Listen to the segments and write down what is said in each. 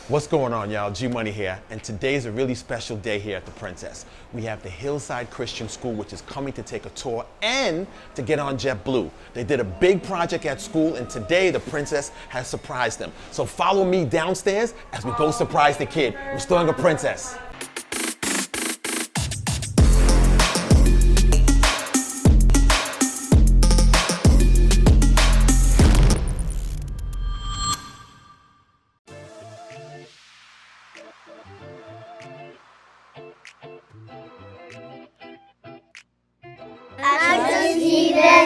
What's going on, y'all? G Money here, and today's a really special day here at the Princess. We have the Hillside Christian School, which is coming to take a tour and to get on JetBlue. They did a big project at school, and today the Princess has surprised them. So follow me downstairs as we go surprise the kid, restoring a princess.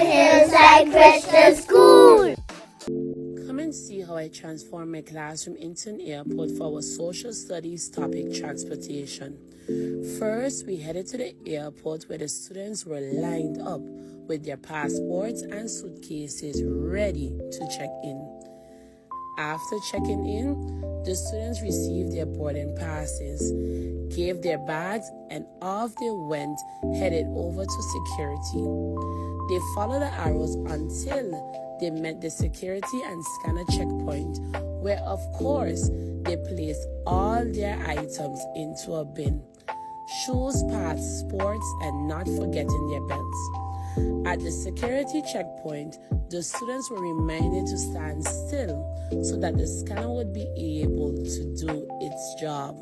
Hillside Christian School. Come and see how I transform my classroom into an airport for our social studies topic, transportation. First, we headed to the airport where the students were lined up with their passports and suitcases ready to check in. After checking in, the students received their boarding passes, gave their bags, and off they went, headed over to security. They followed the arrows until they met the security and scanner checkpoint, where of course they placed all their items into a bin. Shoes, pads, sports, and not forgetting their belts. At the security checkpoint, the students were reminded to stand still so that the scanner would be able to do its job.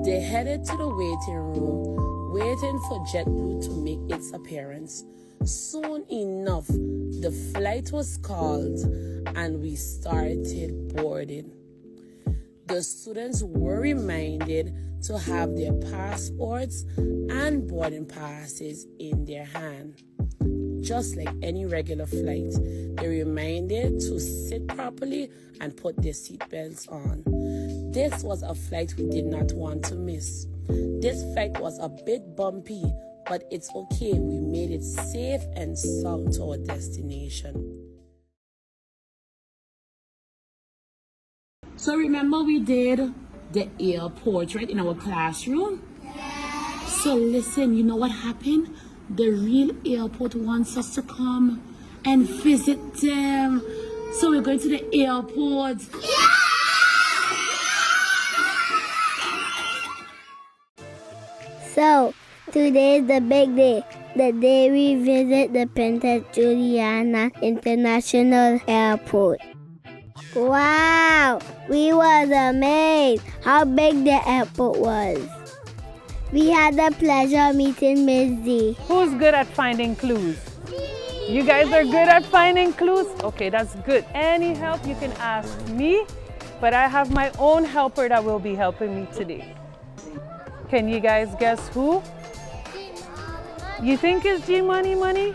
They headed to the waiting room, waiting for JetBlue to make its appearance. Soon enough, the flight was called and we started boarding. The students were reminded to have their passports and boarding passes in their hand. Just like any regular flight, they were reminded to sit properly and put their seatbelts on. This was a flight we did not want to miss. This flight was a bit bumpy, but it's okay. We made it safe and sound to our destination. So remember we did the airport, right, in our classroom? Yes. So listen, you know what happened? The real airport wants us to come and visit them. So we're going to the airport. Yeah! So, today is the big day. The day we visit the Princess Juliana International Airport. Wow! We was amazed how big the airport was. We had the pleasure of meeting Miss Z. Who's good at finding clues? You guys are good at finding clues? Okay, that's good. Any help you can ask me, but I have my own helper that will be helping me today. Can you guys guess who? You think it's G Money Money?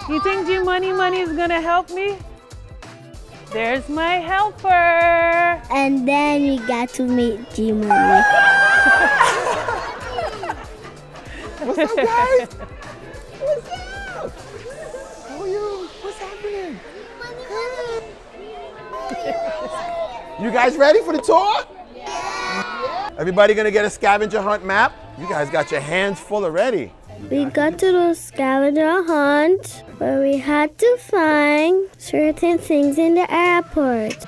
You think G Money Money is gonna help me? There's my helper. And then we got to meet G Money. What's up, guys? What's up? How are you? What's happening? You guys ready for the tour? Yeah. Everybody gonna get a scavenger hunt map? You guys got your hands full already. We got to the scavenger hunt where we had to find certain things in the airport.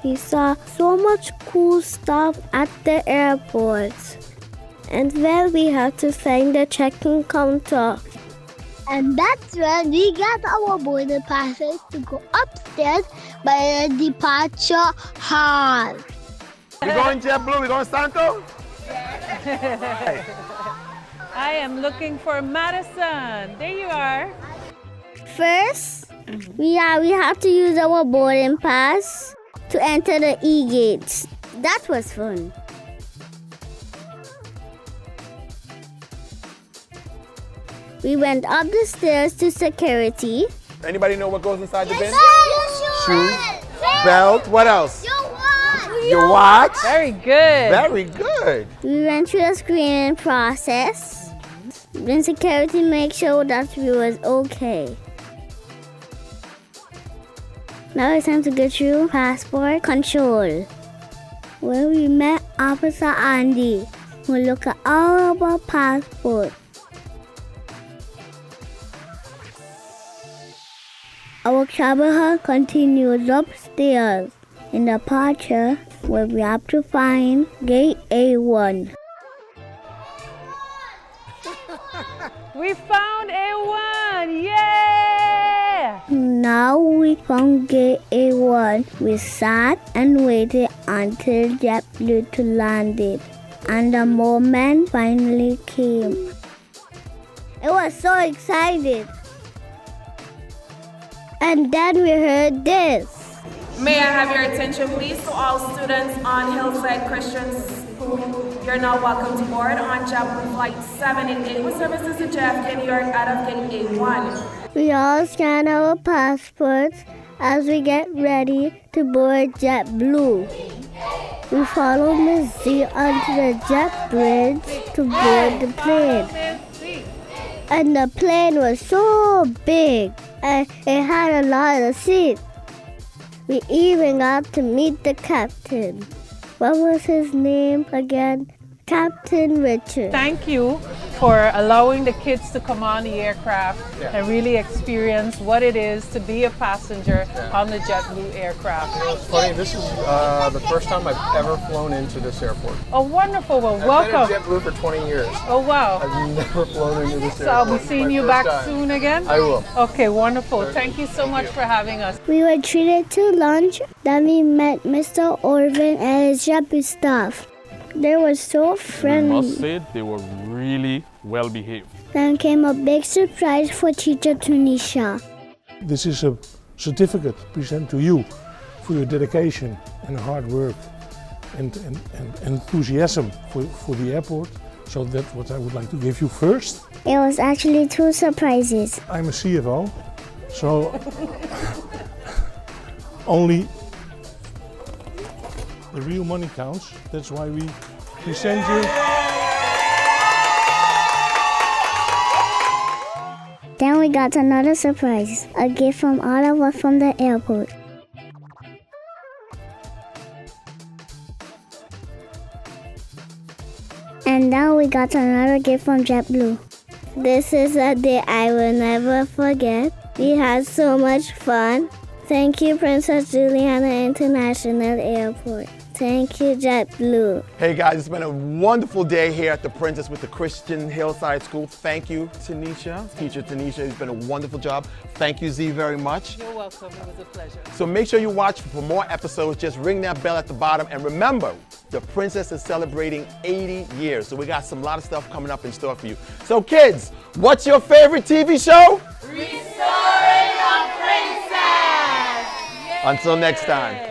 We saw so much cool stuff at the airport. And then we had to find the check-in counter. And that's when we got our boarding passes to go upstairs by the departure hall. We going JetBlue? We going Santo? I am looking for Madison. There you are. First, we have to use our boarding pass to enter the E-gates. That was fun. We went up the stairs to security. Anybody know what goes inside the bin? Shoes. Belt. What else? Your watch. Very good. Very good. We went through the screening process. Then security made sure that we was okay. Now it's time to go through passport control, where we met Officer Andy, who looked at all of our passports. Our travel hall continues upstairs. in the departure where we have to find gate A1. We found A1! Yeah! Now we found gate A1. We sat and waited until JetBlue to land it. And the moment finally came. It was so exciting. And then we heard this. May I have your attention, please, to all students on Hillside Christian School. You're now welcome to board on JetBlue Flight 788 with services to JFK, New York, out of Gate A1. We all scan our passports as we get ready to board JetBlue. We follow Miss Z onto the jet bridge to board the plane. And the plane was so big and it had a lot of seats. We even got to meet the captain. What was his name again? Captain Richard. Thank you for allowing the kids to come on the aircraft and really experience what it is to be a passenger on the JetBlue aircraft. It's funny, this is the first time I've ever flown into this airport. Oh, wonderful. Well, I've welcome. been at JetBlue for 20 years. Oh, wow. I've never flown into this So airport. I'll be seeing My you first back time. soon again? I will. Okay, wonderful. Thank you so much for having us. We were treated to lunch. Then we met Mr. Orvin and his JetBlue staff. They were so friendly. I must say they were really well behaved. Then came a big surprise for teacher Tunisia. This is a certificate present to you for your dedication and hard work and enthusiasm for the airport. So that's what I would like to give you first. It was actually 2 surprises. I'm a CFO, so only the real money counts. That's why we present you. Then we got another surprise, a gift from all of us from the airport. And now we got another gift from JetBlue. This is a day I will never forget. We had so much fun. Thank you, Princess Juliana International Airport. Thank you, JetBlue. Hey guys, it's been a wonderful day here at the Princess with the Christian Hillside School. Thank you, Tanisha, teacher Tanisha. It's been a wonderful job. Thank you, Z, very much. You're welcome. It was a pleasure. So make sure you watch for more episodes. Just ring that bell at the bottom. And remember, the Princess is celebrating 80 years. So we got a lot of stuff coming up in store for you. So kids, what's your favorite TV show? Restoring a Princess! Until next time.